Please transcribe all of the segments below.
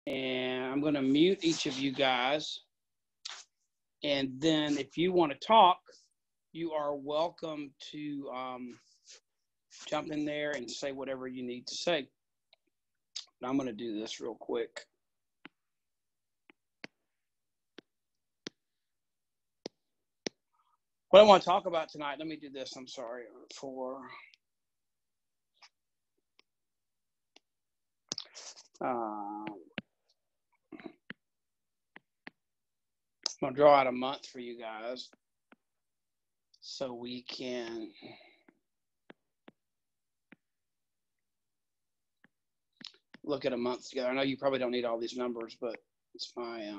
And I'm going to mute each of you guys. And then if you want to talk, you are welcome to jump in there and say whatever you need to say. But I'm going to do this real quick. What I want to talk about tonight, let me do this, I'm sorry, I'm going to draw out a month for you guys so we can look at a month together. I know you probably don't need all these numbers, but it's my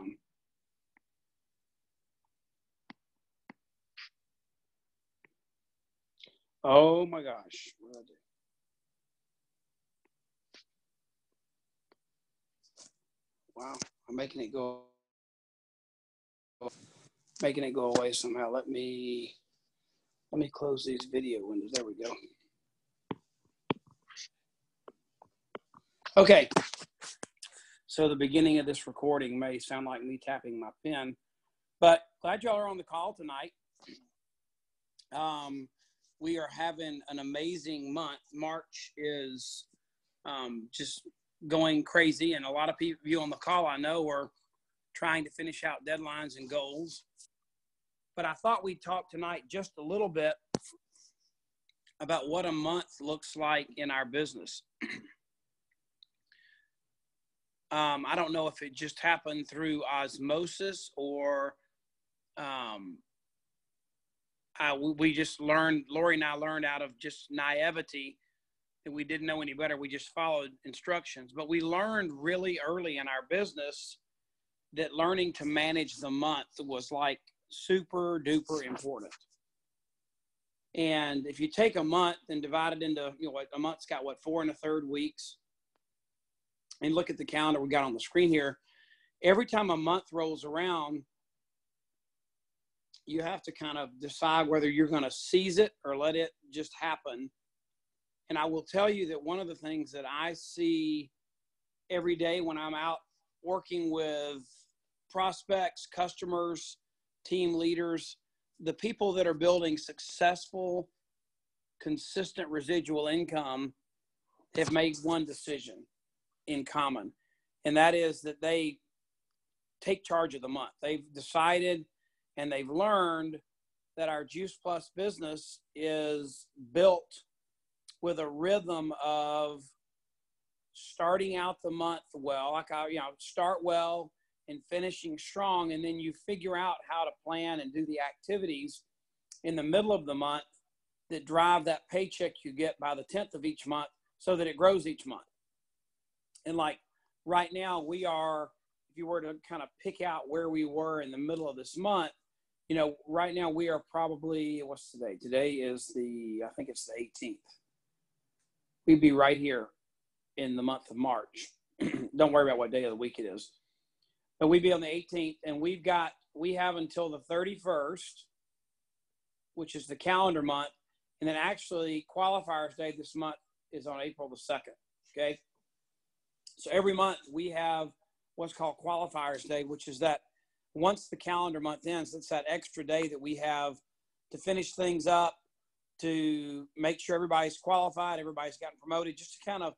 oh my gosh, what did I do? Wow, I'm making it go away somehow. Let me close these video windows. There we go. Okay, so the beginning of this recording may sound like me tapping my pen, but glad y'all are on the call tonight. We are having an amazing month. March is just going crazy, and a lot of you on the call I know are trying to finish out deadlines and goals. But I thought we'd talk tonight just a little bit about what a month looks like in our business. I don't know if it just happened through osmosis or we just learned, Lori and I learned out of just naivety that we didn't know any better. We just followed instructions. But we learned really early in our business that learning to manage the month was like super duper important. And if you take a month and divide it into, a month's got 4 1/3 weeks, and look at the calendar we got on the screen here. Every time a month rolls around, you have to kind of decide whether you're going to seize it or let it just happen. And I will tell you that one of the things that I see every day when I'm out working with prospects, customers, team leaders, the people that are building successful, consistent residual income have made one decision in common, and that is that they take charge of the month. They've decided and they've learned that our Juice Plus business is built with a rhythm of starting out the month well, start well and finishing strong, and then you figure out how to plan and do the activities in the middle of the month that drive that paycheck you get by the 10th of each month so that it grows each month. And like right now, we are, if you were to kind of pick out where we were in the middle of this month, right now we are probably, what's today? Today is I think it's the 18th. We'd be right here in the month of March. Don't worry about what day of the week it is. But we'd be on the 18th, and we have until the 31st, which is the calendar month. And then actually qualifiers day this month is on April the 2nd. Okay. So every month we have what's called qualifiers day, which is that once the calendar month ends, it's that extra day that we have to finish things up, to make sure everybody's qualified, everybody's gotten promoted, just to kind of,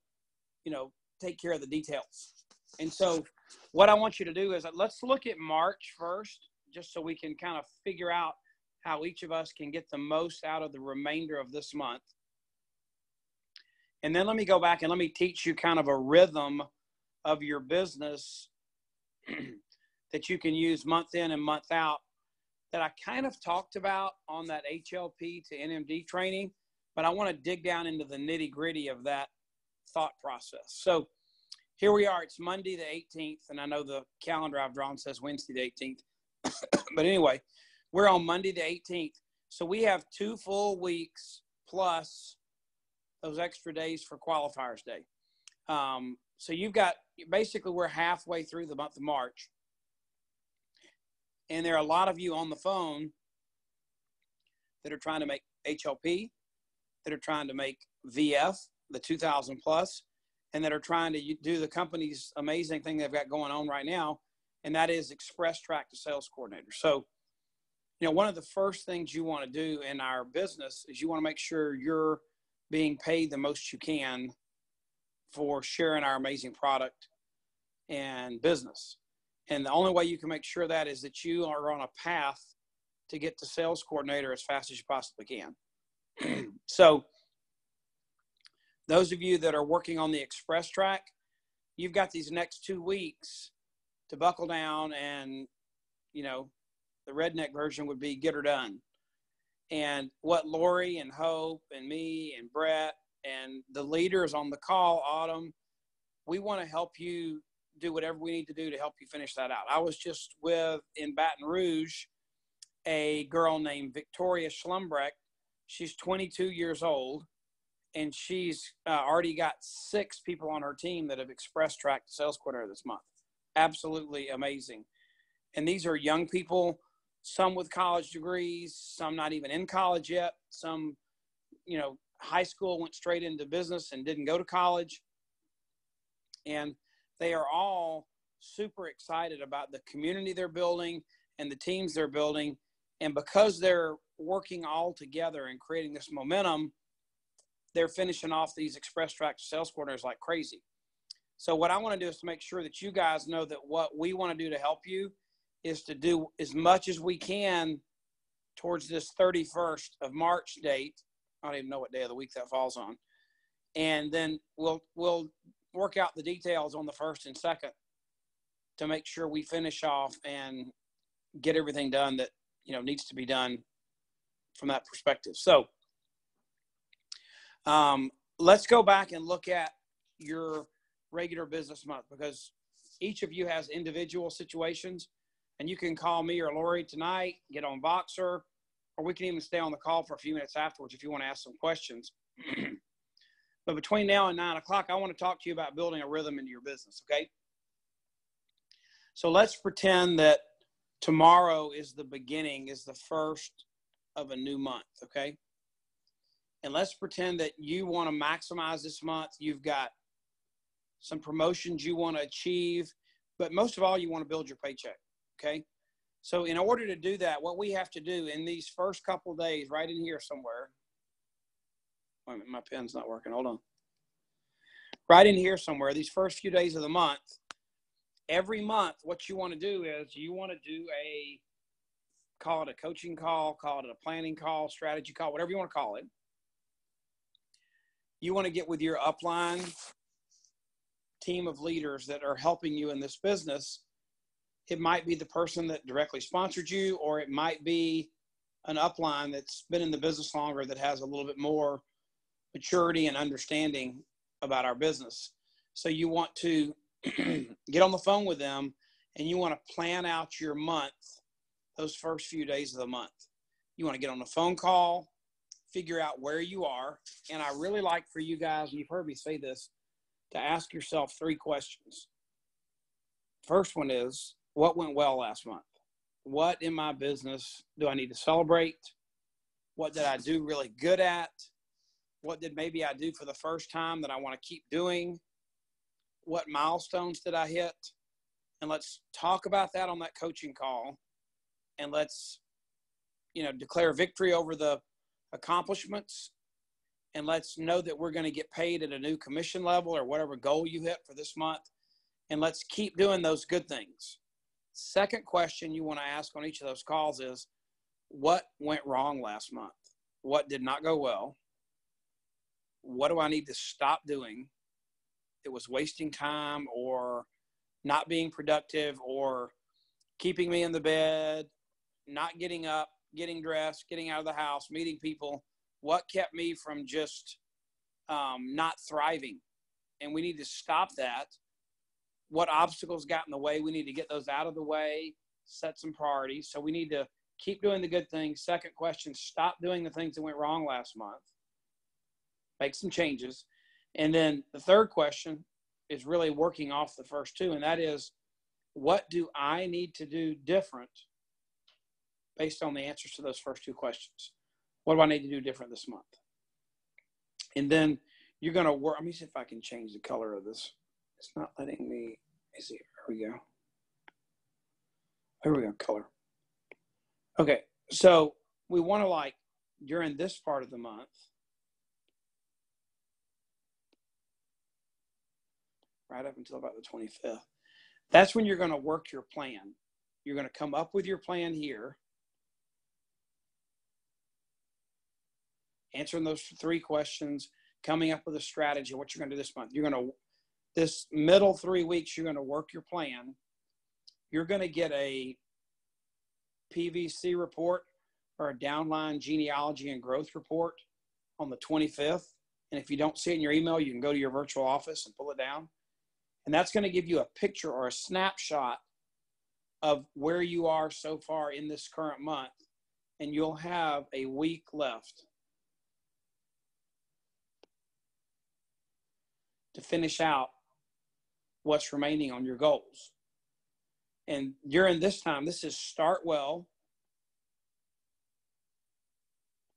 take care of the details. And so what I want you to do is let's look at March first, just so we can kind of figure out how each of us can get the most out of the remainder of this month. And then let me go back and let me teach you kind of a rhythm of your business that you can use month in and month out that I kind of talked about on that HLP to NMD training, but I want to dig down into the nitty gritty of that thought process. So here we are, it's Monday the 18th, and I know the calendar I've drawn says Wednesday the 18th, but anyway, we're on Monday the 18th. So we have 2 full weeks plus those extra days for qualifiers day. So basically we're halfway through the month of March. And there are a lot of you on the phone that are trying to make HLP, that are trying to make VF, the 2000 plus, and that are trying to do the company's amazing thing they've got going on right now, and that is express track to sales coordinator. So, one of the first things you want to do in our business is you want to make sure you're being paid the most you can for sharing our amazing product and business. And the only way you can make sure that is that you are on a path to get to sales coordinator as fast as you possibly can. So those of you that are working on the express track, you've got these next 2 weeks to buckle down and, the redneck version would be get her done. And what Lori and Hope and me and Brett and the leaders on the call, Autumn, we want to help you do whatever we need to do to help you finish that out. I was just in Baton Rouge, a girl named Victoria Schlumbrecht. She's 22 years old, and she's already got 6 people on her team that have express tracked sales coordinator this month. Absolutely amazing. And these are young people, some with college degrees, some not even in college yet, some, high school, went straight into business and didn't go to college. And they are all super excited about the community they're building and the teams they're building. And because they're working all together and creating this momentum, they're finishing off these express track sales coordinators like crazy. So what I want to do is to make sure that you guys know that what we want to do to help you is to do as much as we can towards this 31st of March date. I don't even know what day of the week that falls on. And then we'll work out the details on the 1st and 2nd to make sure we finish off and get everything done that, needs to be done from that perspective. So let's go back and look at your regular business month, because each of you has individual situations, and you can call me or Lori tonight, get on Voxer, or we can even stay on the call for a few minutes afterwards if you want to ask some questions. But between now and 9 o'clock, I want to talk to you about building a rhythm into your business, okay? So let's pretend that tomorrow is the first of a new month, okay? And let's pretend that you want to maximize this month. You've got some promotions you want to achieve, but most of all, you want to build your paycheck, okay? So in order to do that, what we have to do in these first couple of days, right in here somewhere, wait a minute, my pen's not working, hold on. Right in here somewhere, these first few days of the month, every month, what you want to do is you want to do call it a coaching call, call it a planning call, strategy call, whatever you want to call it. You want to get with your upline team of leaders that are helping you in this business. It might be the person that directly sponsored you, or it might be an upline that's been in the business longer that has a little bit more maturity and understanding about our business. So you want to get on the phone with them, and you want to plan out your month, those first few days of the month. You want to get on a phone call, figure out where you are. And I really like for you guys, and you've heard me say this, to ask yourself 3 questions. First one is, what went well last month? What in my business do I need to celebrate? What did I do really good at? What did maybe I do for the first time that I want to keep doing? What milestones did I hit? And let's talk about that on that coaching call. And let's, declare victory over the accomplishments. And let's know that we're going to get paid at a new commission level or whatever goal you hit for this month. And let's keep doing those good things. Second question you want to ask on each of those calls is, what went wrong last month? What did not go well? What do I need to stop doing that was wasting time or not being productive or keeping me in the bed, not getting up, getting dressed, getting out of the house, meeting people? What kept me from just not thriving? And we need to stop that. What obstacles got in the way? We need to get those out of the way, set some priorities. So we need to keep doing the good things. Second question, stop doing the things that went wrong last month. Make some changes. And then the third question is really working off the first 2, and that is, what do I need to do different based on the answers to those first 2 questions? What do I need to do different this month? And then You're going to work. Let me see if I can change the color of this. It's not letting me. Is it? Here we go. Here we go. Color. Okay. So we want to, like, during this part of the month, right up until about the 25th, that's when you're going to work your plan. You're going to come up with your plan here, answering those 3 questions, coming up with a strategy, what you're going to do this month. You're going to, this middle 3 weeks, you're going to work your plan. You're going to get a PVC report or a downline genealogy and growth report on the 25th. And if you don't see it in your email, you can go to your virtual office and pull it down. And that's going to give you a picture or a snapshot of where you are so far in this current month. And you'll have a week left to finish out what's remaining on your goals. And during this time, this is start well.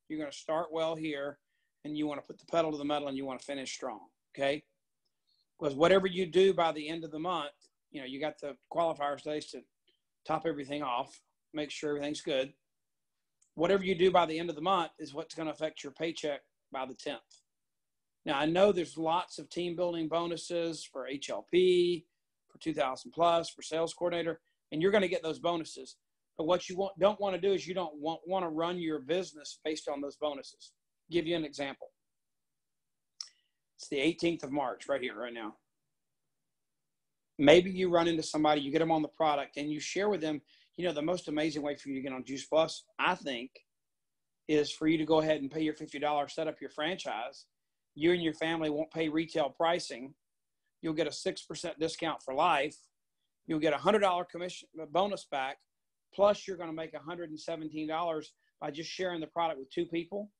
You're going to start well here, and you want to put the pedal to the metal, and you want to finish strong, okay? Because whatever you do by the end of the month, you know, you got the qualifier days to top everything off, make sure everything's good. Whatever you do by the end of the month is what's going to affect your paycheck by the 10th. Now, I know there's lots of team building bonuses for HLP, for 2,000 plus, for sales coordinator, and you're going to get those bonuses. But what you don't want to do is you don't want to run your business based on those bonuses. I'll give you an example. It's the 18th of March right here, right now. Maybe you run into somebody, you get them on the product, and you share with them, you know, the most amazing way for you to get on Juice Plus, I think, is for you to go ahead and pay your $50, set up your franchise. You and your family won't pay retail pricing. You'll get a 6% discount for life. You'll get a $100 commission bonus back. Plus, you're going to make $117 by just sharing the product with 2 people.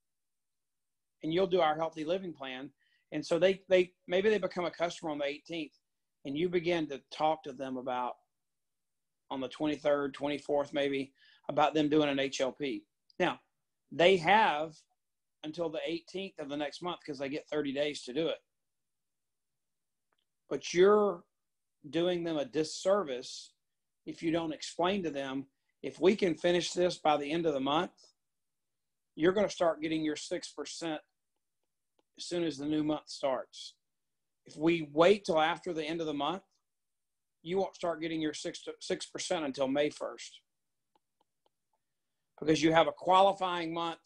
And you'll do our healthy living plan. And so maybe they become a customer on the 18th, and you begin to talk to them about on the 23rd, 24th, maybe, about them doing an HLP. Now, they have until the 18th of the next month because they get 30 days to do it. But you're doing them a disservice if you don't explain to them, if we can finish this by the end of the month, you're going to start getting your 6% as soon as the new month starts. If we wait till after the end of the month, you won't start getting your 6% until May 1st. Because you have a qualifying month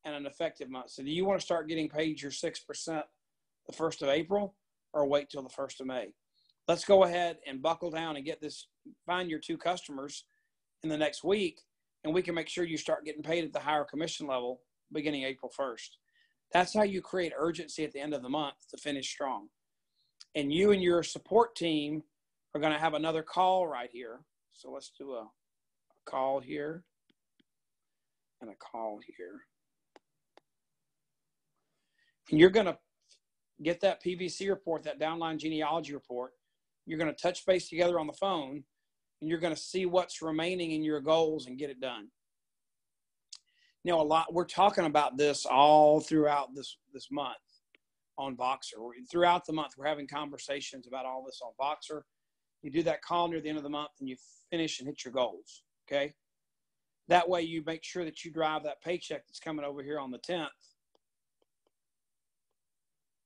and an effective month. So do you want to start getting paid your 6% the 1st of April or wait till the 1st of May? Let's go ahead and buckle down and get this, find your 2 customers in the next week, and we can make sure you start getting paid at the higher commission level beginning April 1st. That's how you create urgency at the end of the month to finish strong. And you and your support team are going to have another call right here. So let's do a call here and a call here. And you're going to get that PVC report, that downline genealogy report. You're going to touch base together on the phone, and you're going to see what's remaining in your goals and get it done. You know, we're talking about this all throughout this month on Voxer. Throughout the month, we're having conversations about all this on Voxer. You do that call near the end of the month, and you finish and hit your goals, okay? That way you make sure that you drive that paycheck that's coming over here on the 10th.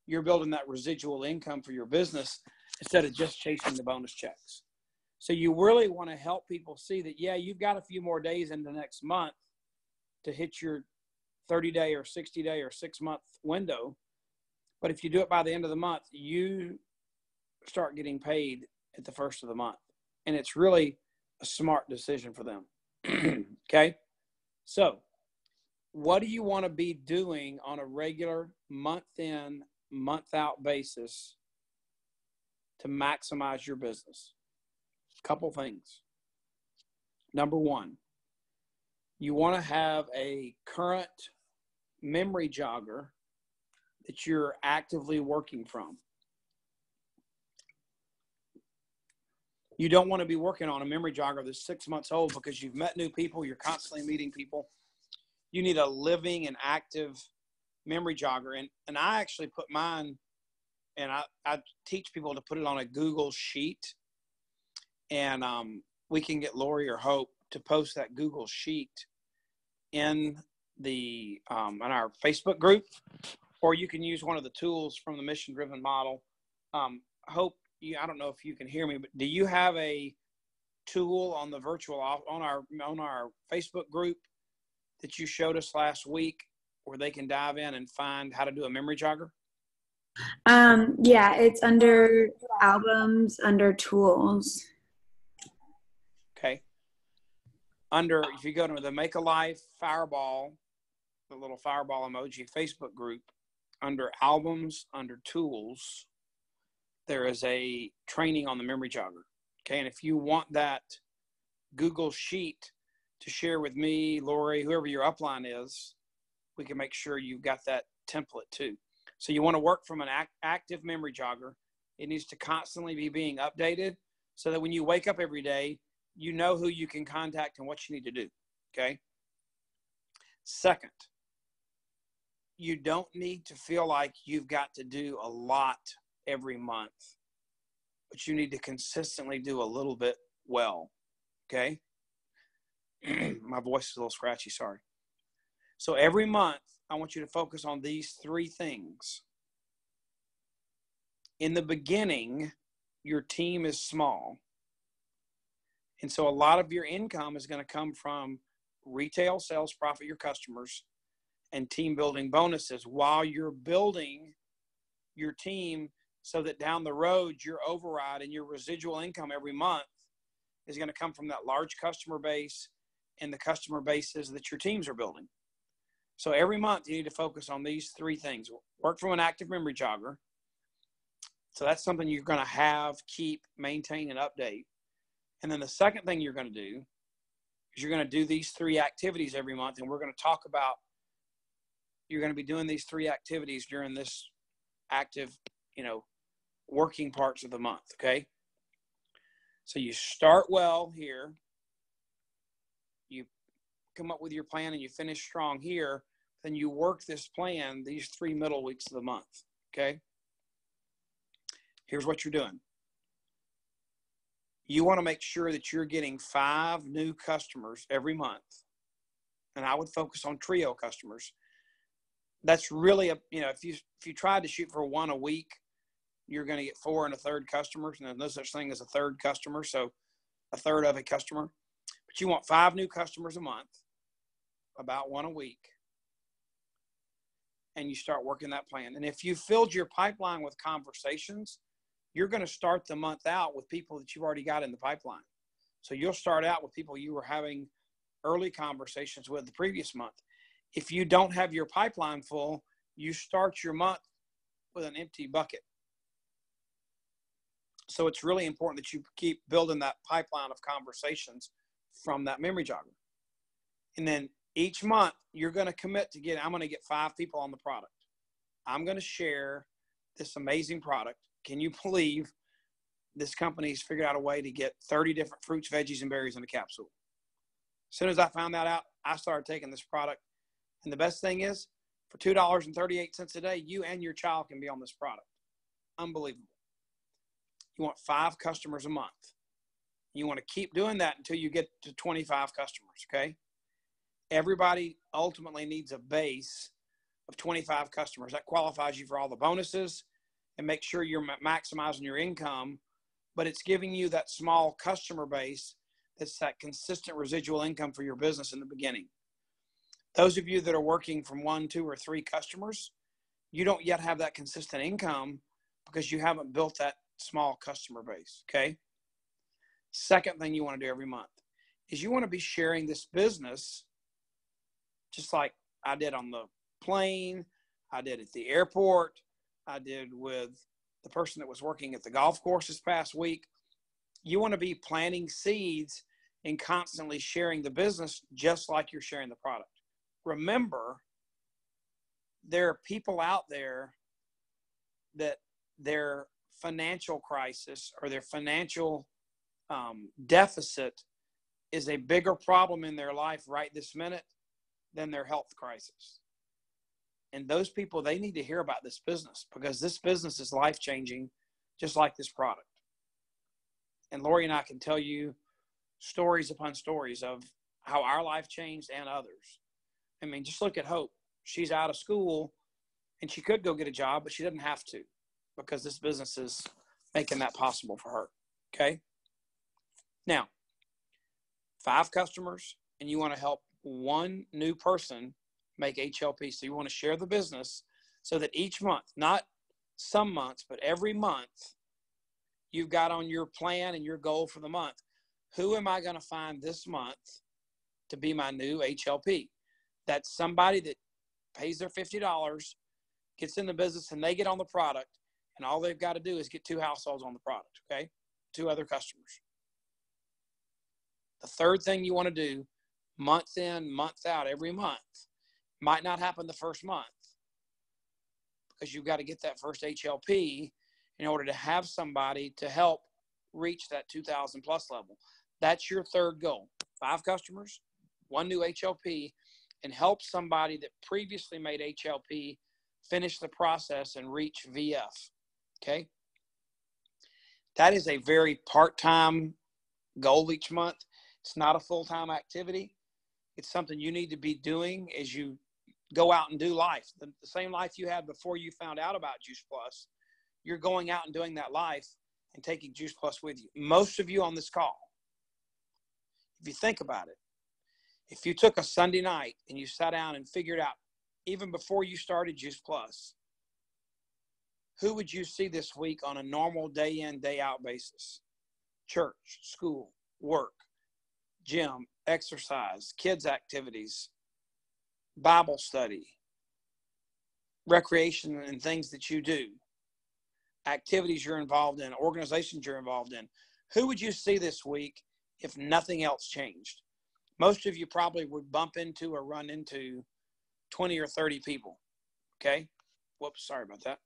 You're building that residual income for your business instead of just chasing the bonus checks. So you really want to help people see that, yeah, you've got a few more days in the next month to hit your 30-day or 60-day or 6-month window. But if you do it by the end of the month, you start getting paid at the 1st of the month. And it's really a smart decision for them. Okay? So what do you want to be doing on a regular month-in, month-out basis to maximize your business? A couple things. Number one, you want to have a current memory jogger that you're actively working from. You don't want to be working on a memory jogger that's 6 months old because you've met new people, you're constantly meeting people. You need a living and active memory jogger. And I actually put mine and I teach people to put it on a Google sheet, and we can get Lori or Hope to post that Google sheet in the in our Facebook group, or you can use one of the tools from the mission driven model. Hope, I don't know if you can hear me, but do you have a tool on the virtual on our Facebook group that you showed us last week where they can dive in and find how to do a memory jogger? Yeah, it's under albums, under tools. Okay. If you go to the Make a Life Fireball, the little fireball emoji Facebook group, under albums, under tools, there is a training on the memory jogger. Okay. And if you want that Google sheet to share with me, Lori, whoever your upline is, we can make sure you've got that template too. So you want to work from an active memory jogger. It needs to constantly be being updated so that when you wake up every day, you know who you can contact and what you need to do. Okay. Second, you don't need to feel like you've got to do a lot every month, but you need to consistently do a little bit well. Okay. My voice is a little scratchy. Sorry. So every month, I want you to focus on these three things. In the beginning, your team is small. And so a lot of your income is going to come from retail sales profit, your customers, and team building bonuses while you're building your team so that down the road, your override and your residual income every month is going to come from that large customer base and the customer bases that your teams are building. So every month you need to focus on these three things. Work from an active memory jogger. So that's something you're going to have, keep, maintain, and update. And then the second thing you're going to do is you're going to do these three activities every month. And we're going to talk about, you're going to be doing these three activities during this active, working parts of the month. Okay. So you start well here. You come up with your plan and you finish strong here. Then you work this plan these 3 middle weeks of the month. Okay. Here's what you're doing. You want to make sure that you're getting 5 new customers every month. And I would focus on trio customers. That's really if you tried to shoot for 1 a week, you're going to get 4 and a third customers. And there's no such thing as a third customer. So a third of a customer, but you want 5 new customers a month, about 1 a week. And you start working that plan. And if you filled your pipeline with conversations, you're going to start the month out with people that you've already got in the pipeline. So you'll start out with people you were having early conversations with the previous month. If you don't have your pipeline full, you start your month with an empty bucket. So it's really important that you keep building that pipeline of conversations from that memory jogger. And then each month you're going to commit to I'm going to get 5 people on the product. I'm going to share this amazing product. Can you believe this company's figured out a way to get 30 different fruits, veggies, and berries in a capsule? As soon as I found that out, I started taking this product. And the best thing is, for $2.38 a day, you and your child can be on this product. Unbelievable. You want 5 customers a month. You want to keep doing that until you get to 25 customers, okay? Everybody ultimately needs a base of 25 customers. That qualifies you for all the bonuses and make sure you're maximizing your income, but it's giving you that small customer base that's that consistent residual income for your business in the beginning. Those of you that are working from 1, 2, or 3 customers, you don't yet have that consistent income because you haven't built that small customer base, okay? Second thing you want to do every month is you want to be sharing this business just like I did on the plane, I did at the airport, I did with the person that was working at the golf course this past week. You want to be planting seeds and constantly sharing the business just like you're sharing the product. Remember, there are people out there that their financial crisis or their financial deficit is a bigger problem in their life right this minute than their health crisis. And those people, they need to hear about this business because this business is life-changing, just like this product. And Lori and I can tell you stories upon stories of how our life changed and others. I mean, just look at Hope. She's out of school and she could go get a job, but she doesn't have to because this business is making that possible for her. Okay. Now, 5 customers, and you want to help one new person make HLP. So you want to share the business so that each month, not some months, but every month, you've got on your plan and your goal for the month. Who am I going to find this month to be my new HLP? That's somebody that pays their $50, gets in the business, and they get on the product, and all they've got to do is get 2 households on the product, okay? 2 other customers. The third thing you want to do, month in, month out, every month, might not happen the first month because you've got to get that first HLP in order to have somebody to help reach that 2,000 plus level. That's your third goal. 5 customers, 1 new HLP, and help somebody that previously made HLP finish the process and reach VF. Okay. That is a very part-time goal each month. It's not a full-time activity. It's something you need to be doing as you go out and do life. The same life you had before you found out about Juice Plus. You're going out and doing that life and taking Juice Plus with you. Most of you on this call, if you think about it, if you took a Sunday night and you sat down and figured out, even before you started Juice Plus, who would you see this week on a normal day in, day out basis? Church, school, work, gym, exercise, kids' activities, Bible study, recreation and things that you do, activities you're involved in, organizations you're involved in. Who would you see this week if nothing else changed? Most of you probably would bump into or run into 20 or 30 people. Okay. Whoops. Sorry about that.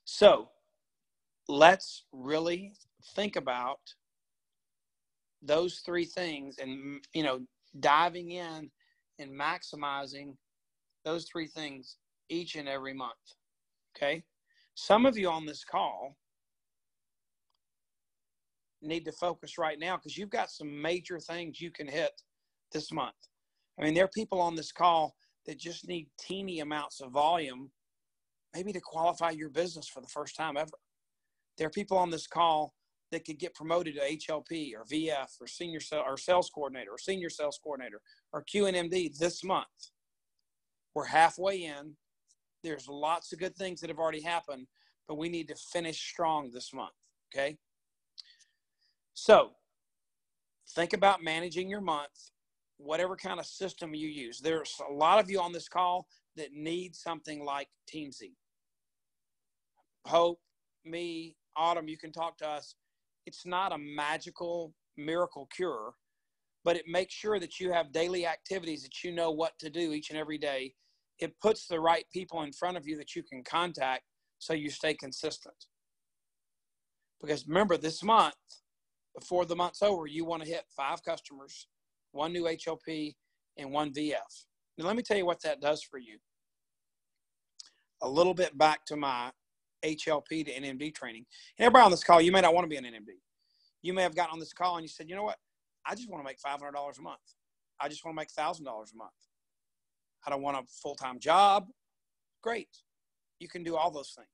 So let's really think about those 3 things and, diving in and maximizing those 3 things each and every month. Okay. Some of you on this call need to focus right now because you've got some major things you can hit this month. I mean, there are people on this call that just need teeny amounts of volume, maybe to qualify your business for the first time ever. There are people on this call that could get promoted to HLP or VF or senior or sales coordinator or senior sales coordinator or QNMD this month. We're halfway in. There's lots of good things that have already happened, but we need to finish strong this month. Okay. So think about managing your month, whatever kind of system you use. There's a lot of you on this call that need something like Teamsy. Hope, me, Autumn, you can talk to us. It's not a magical miracle cure, but it makes sure that you have daily activities that you know what to do each and every day. It puts the right people in front of you that you can contact so you stay consistent. Because remember, this month, before the month's over, you want to hit 5 customers, 1 new HLP, and 1 VF. Now, let me tell you what that does for you. A little bit back to my HLP to NMD training. And everybody on this call, you may not want to be an NMD. You may have gotten on this call and you said, you know what? I just want to make $500 a month. I just want to make $1,000 a month. I don't want a full-time job. Great. You can do all those things.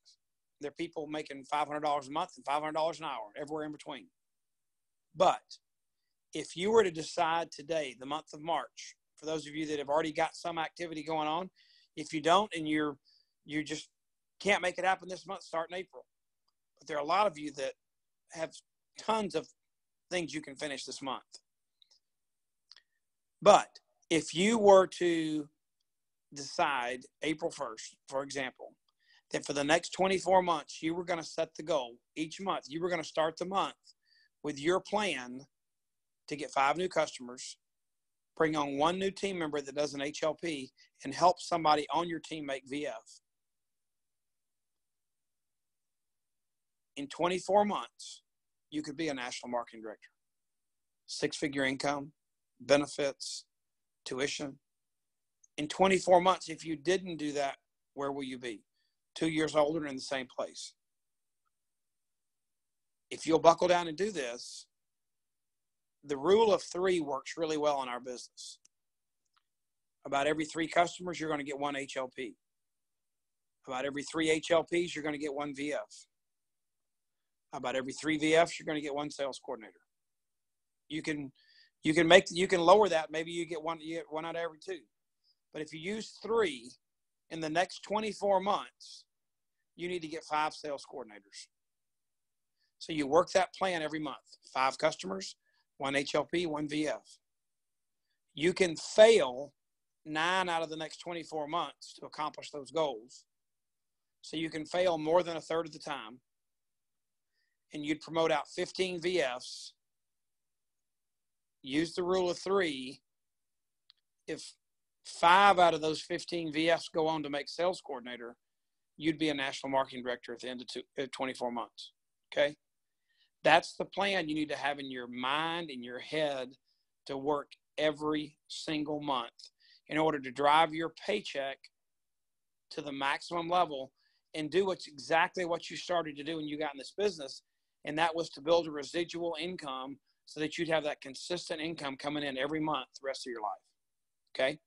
There are people making $500 a month and $500 an hour, everywhere in between. But if you were to decide today, the month of March, for those of you that have already got some activity going on, if you don't and you just can't make it happen this month, start in April. But there are a lot of you that have tons of things you can finish this month. But if you were to decide April 1st, for example, that for the next 24 months, you were going to set the goal each month, you were going to start the month with your plan to get 5 new customers, bring on 1 new team member that does an HLP, and help somebody on your team make VF. In 24 months, you could be a national marketing director. 6-figure income, benefits, tuition. In 24 months, if you didn't do that, where will you be? 2 years older and in the same place. If you'll buckle down and do this, the rule of 3 works really well in our business. About every 3 customers, you're going to get 1 HLP. About every 3 HLPs, you're going to get 1 VF. About every 3 VFs, you're going to get 1 sales coordinator. You can lower that. Maybe you get one out of every 2. But if you use 3 in the next 24 months, you need to get 5 sales coordinators. So you work that plan every month. 5 customers, 1 HLP, 1 VF. You can fail 9 out of the next 24 months to accomplish those goals. So you can fail more than a third of the time. And you'd promote out 15 VFs. Use the rule of 3. If 5 out of those 15 VFs go on to make sales coordinator, you'd be a national marketing director at the end of 24 months. Okay? That's the plan you need to have in your mind, in your head, to work every single month in order to drive your paycheck to the maximum level and do exactly what you started to do when you got in this business. And that was to build a residual income so that you'd have that consistent income coming in every month the rest of your life. Okay?